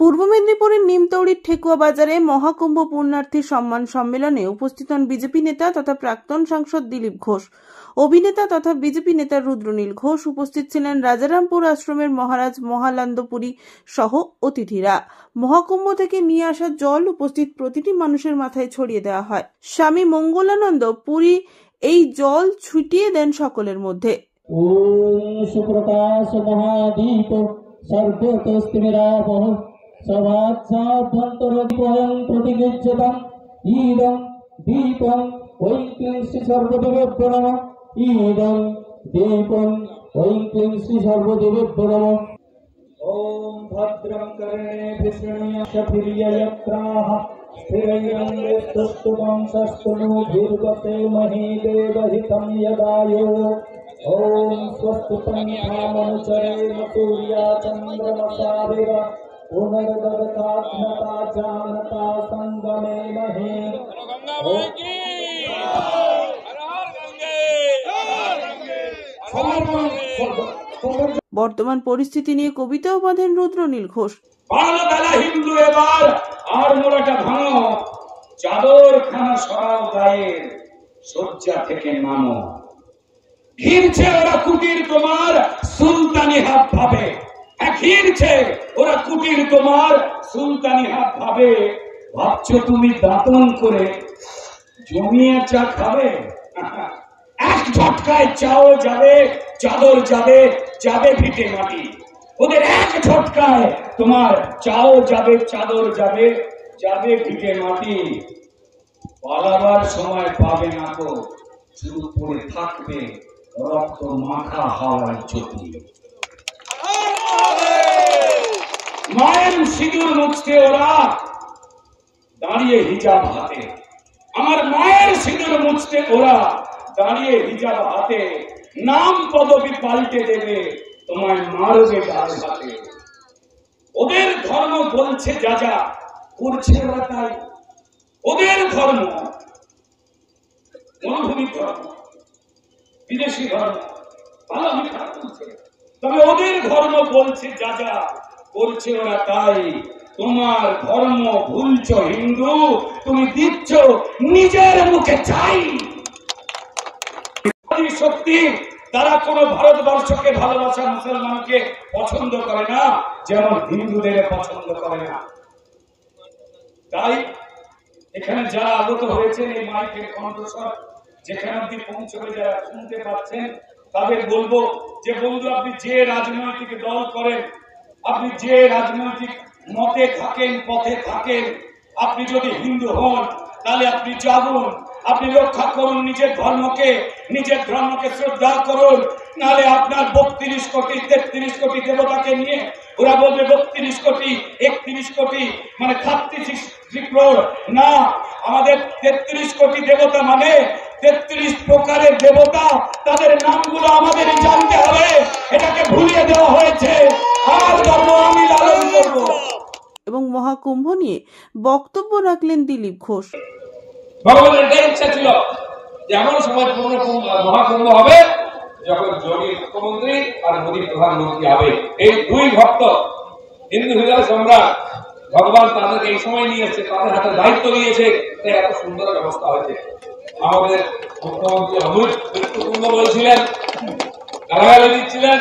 পূর্ব মেদিনীপুরের নিমতৌড়ির ঠেকুয়া বাজারে মহাকুম্ভ পুণ্যার্থী সম্মান সম্মেলনে উপস্থিত হন বিজেপি নেতা তথা প্রাক্তন সাংসদ দিলীপ ঘোষ, অভিনেতা তথা বিজেপি নেতা রুদ্রনীল ঘোষ। উপস্থিত ছিলেন রাজারামপুর আশ্রমের মহারাজ মহানন্দপুরী সহ অতিথিরা। মহাকুম্ভ থেকে নিয়ে আসা জল উপস্থিত প্রতিটি মানুষের মাথায় ছড়িয়ে দেওয়া হয়। স্বামী মঙ্গলানন্দ পুরী এই জল ছিটিয়ে দেন সকলের মধ্যে। ওম সুপ্রকাশ মহাদীপ সর্বতস্তিমিরাপহ সভাচ্ছাভ্যন্তরদ্বয়ং প্রতিগৃহ্যতাম ইদং দীপং ঐং ক্লীং শ্রী সর্বদেবেভ্যো নমঃ ইদং দীপং ঐং ক্লীং শ্রী সর্বদেবেভ্যো নমঃ। ওম ভদ্রং কর্ণেভিঃ শৃণুয়াৎ স্থিরৈরঙ্গৈস্তुष्टुतं शस्तनूभिर्वसे मही देवहितं यदायो। ओम स्वस्तिपन्थामनुचरेण सूर्या चन्द्रमसाविव पुनर्दगतात्मता जानता संगमे महे। বর্তমান পরিস্থিতি নিয়ে কবিতাও বাঁধেন রুদ্রনীল ঘোষ। বাংলা হিন্দু এবার আর মোড়াটা ভাঙো, চাদর খানা সরাও গায়ের, শয্যা থেকে নামো। ঘিরছে ওরা কুটির তোমার সুলতানি হাত ভাবে, ঘিরছে ওরা কুটির তোমার সুলতানি হাত ভাবে। ভাবছো তুমি দাঁতন করে জমিয়ে চা খাবে, এক ঝটকায় চাও যাবে, চাদর যাবে, যাবে ভিটে মাটি। ওদের এক ঝটকায় তোমার চাও যাবে, চাদর যাবে, যাবে ভিটে মাটি। পালাবার সময় পাবে না তো, শুধু পড়ে থাকবে রক্ত মাখা হাওয়ার জ্যোতি। মায়ের সিঁদুর মুছতে ওরা দাঁড়িয়ে হিজাব হাতে, আমার মায়ের সিঁদুর মুছতে ওরা দাঁড়িয়ে হিজাব হাতে। নাম পদবি পাল্টে দেবে, তোমায় মারবে ডাল হাতে। ওদের ধর্ম বলছে যা যা করছে ওরা তাই। ওদের ধর্ম মরুভূমির ধর্ম, বিদেশি ধর্ম, ভালো আমি খারাপ বলছে, তবে ওদের ধর্ম বলছে যা যা করছে ওরা তাই। তোমার ধর্ম ভুলছ হিন্দু, তুমি দিচ্ছ নিজের মুখে চাই। সত্যি তারা কোন ভারতবর্ষকে ভালোবাসা মুসলমানকে পছন্দ করে না, যেমন হিন্দুদের পছন্দ করে না। তাই এখানে যারা আগত হয়েছেন, এই মাইকের কণ্ঠস্বর যেখানে অব্দি পৌঁছবে, যারা শুনতে পাচ্ছেন, তাদের বলবো যে বন্ধু, আপনি যে রাজনৈতিক দল করেন, আপনি যে রাজনৈতিক মতে থাকেন, পথে থাকেন, আপনি যদি হিন্দু হন তাহলে আপনি যাবুন, আপনি রক্ষা করুন নিজের ধর্মকে, নিজের ধর্মকে শ্রদ্ধা করুন। নাহলে আপনার 32 কোটি 33 কোটি দেবতাকে নিয়ে ওরা বলবে 32 কোটি 31 কোটি মানে 36 crore না, আমাদের 33 কোটি দেবতা মানে 33 প্রকারের দেবতা, তাদের নামগুলো আমাদের জানতে হবে। এটাকে ভুলিয়ে দেওয়া হয়েছে, আর ধর্ম আমি লালন করব। এবং মহাকুম্ভ নিয়ে বক্তব্য রাখলেন দিলীপ ঘোষ। ভগবানের এটাই ইচ্ছা ছিল যে এমন সময় মহাকুম্ভ হবে যখন যোগী মুখ্যমন্ত্রী আর মোদী প্রধানমন্ত্রী হবে। এই দুই ভক্ত হিন্দু হৃদয় সম্রাট, ভগবান তাদেরকে এই সময় নিয়ে এসেছে, তাদের হাতে দায়িত্ব নিয়েছে, তাই এত সুন্দর ব্যবস্থা হয়েছে। আমাদের মুখ্যমন্ত্রী অমৃত গুরুত্বপূর্ণ বলছিলেন, গালাগালি দিচ্ছিলেন,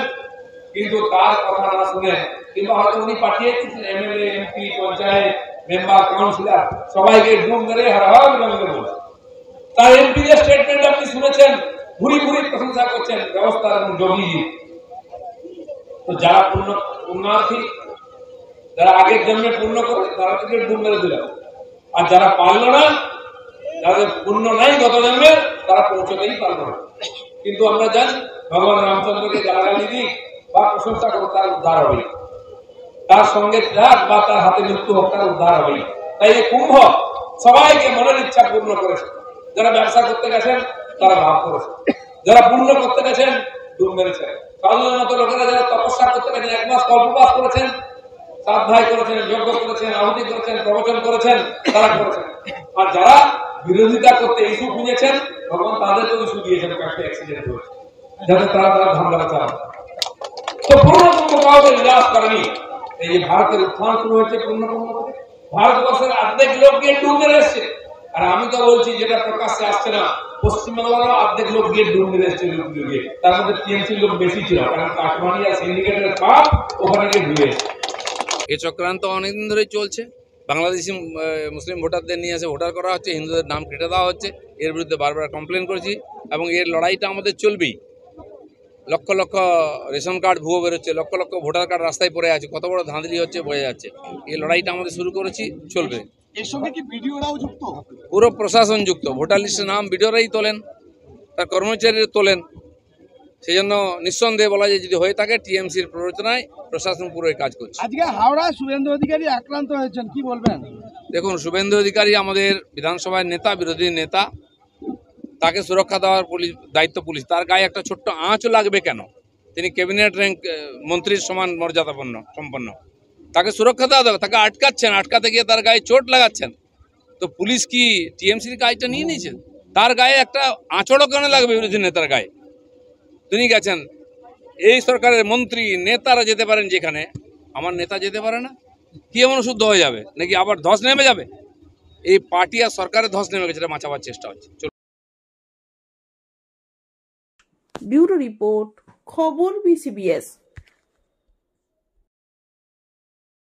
কিন্তু তার কথা না শুনে, কিংবা হয়তো উনি পাঠিয়ে দিচ্ছেন MLA, MP, panchayat member, councillor সবাইকে ডুম মেরে হারাহার বলছে। তার এমপিদের স্টেটমেন্ট আপনি শুনেছেন, ভুরি ভুরি প্রশংসা করছেন ব্যবস্থার যোগী। তো যারা পুণ্যার্থী, যারা আগের জন্মে পুণ্য করে, তারা থেকে ডুম মেরে দিল। আর যারা পারল না, যাদের পুণ্য নাই গত জন্মে, তারা পৌঁছতেই পারল না। কিন্তু আমরা জানি ভগবান রামচন্দ্রকে গালাগালি দিই বা প্রশংসা করো, তার উদ্ধার হবে, তার সঙ্গে যাক বা তার হাতে মৃত্যু হোক, তার উদ্ধার হবে। তাই এই কুম্ভ সবাইকে মনের ইচ্ছা পূর্ণ করেছে। যারা ব্যবসা করতে গেছেন তারা লাভ করেছে, যারা পুণ্য করতে গেছেন ডুব মেরেছে। কাজলের মতো লোকেরা যারা তপস্যা করতে গেছেন, 1 মাস কল্পবাস করেছেন, সাধ্যায় করেছেন, যজ্ঞ করেছেন, আহুতি করেছেন, প্রবচন করেছেন, তারা করেছেন। আর যারা বিরোধিতা করতে ইস্যু খুঁজেছেন, ভগবান তাদেরকেও ইস্যু দিয়েছেন, কয়েকটা অ্যাক্সিডেন্ট হয়েছে, যাতে তারা ধান্দাটা চালান। তো পূর্ণ কুম্ভ কাউকে নিরাশ করেনি। এই যে ভারতের উত্থান শুরু হয়েছে ভারতবর্ষের অর্ধেক লোক গিয়ে ডুব মেরে এসছে। আর আমি তো বলছি যেটা প্রকাশ্যে আসছে না, পশ্চিমবাংলার অর্ধেক লোক গিয়ে ডুব মেরে এসছে, তার মধ্যে টিএমসির লোক বেশি ছিল, কারণ কাঠমান্ডি আর সিন্ডিকেটের পাপ ওখানে গিয়ে ডুবে এসছে। এই চক্রান্ত অনেকদিন ধরেই চলছে। বাংলাদেশি মুসলিম ভোটারদের নিয়ে এসে ভোটার করা হচ্ছে, হিন্দুদের নাম কেটে দেওয়া হচ্ছে। এর বিরুদ্ধে বারবার কমপ্লেন করেছি এবং এর লড়াইটা আমাদের চলবেই। লক্ষ লক্ষ রেশন কার্ড ভুয়ো বেরোচ্ছে, লক্ষ লক্ষ ভোটার কার্ড রাস্তায় পড়ে আছে, কত বড় ধাঁধলি হচ্ছে বোঝা যাচ্ছে। এই লড়াইটা আমাদের শুরু করেছি, চলবে। এর সঙ্গে কি ভিডিওরাও যুক্ত? পুরো প্রশাসন যুক্ত। ভোটার লিস্টের নাম ভিডিওরাই তোলেন, তার কর্মচারীরা তোলেন। সেই জন্য নিঃসন্দেহে বলা যায় যদি হয়ে থাকে টিএমসির প্ররোচনায় প্রশাসন পুরো কাজ করছে। আজকে হাওড়ায় শুভেন্দু অধিকারী আক্রান্ত হয়েছেন, কি বলবেন? দেখুন, শুভেন্দু অধিকারী আমাদের বিধানসভার নেতা, বিরোধী নেতা, তাকে সুরক্ষা দেওয়ার দায়িত্ব পুলিশ। তার গায়ে একটা ছোট্ট আঁচও লাগবে কেন? তিনি ক্যাবিনেট র্যাঙ্ক মন্ত্রীর সমান মর্যাদাপন্ন সম্পন্ন, তাকে সুরক্ষা দেওয়া দেবে। তাকে আটকাচ্ছেন, আটকাতে গিয়ে তার গায়ে চোট লাগাচ্ছেন। তো পুলিশ কি টিএমসির গায়েটা নিয়ে নিয়েছেন? তার গায়ে একটা আঁচড়ও কেন লাগবে বিরোধী নেতার গায়ে? তিনি গেছেন, এই সরকারের মন্ত্রী নেতারা যেতে পারেন যেখানে, আমার নেতা যেতে পারে না? কি এমন শুদ্ধ হয়ে যাবে নাকি আবার ধস নেমে যাবে? এই পার্টি আর সরকারের ধস নেমে গেছে, এটা বাঁচাবার চেষ্টা হচ্ছে। ব্যুরো রিপোর্ট, খবর BCBS।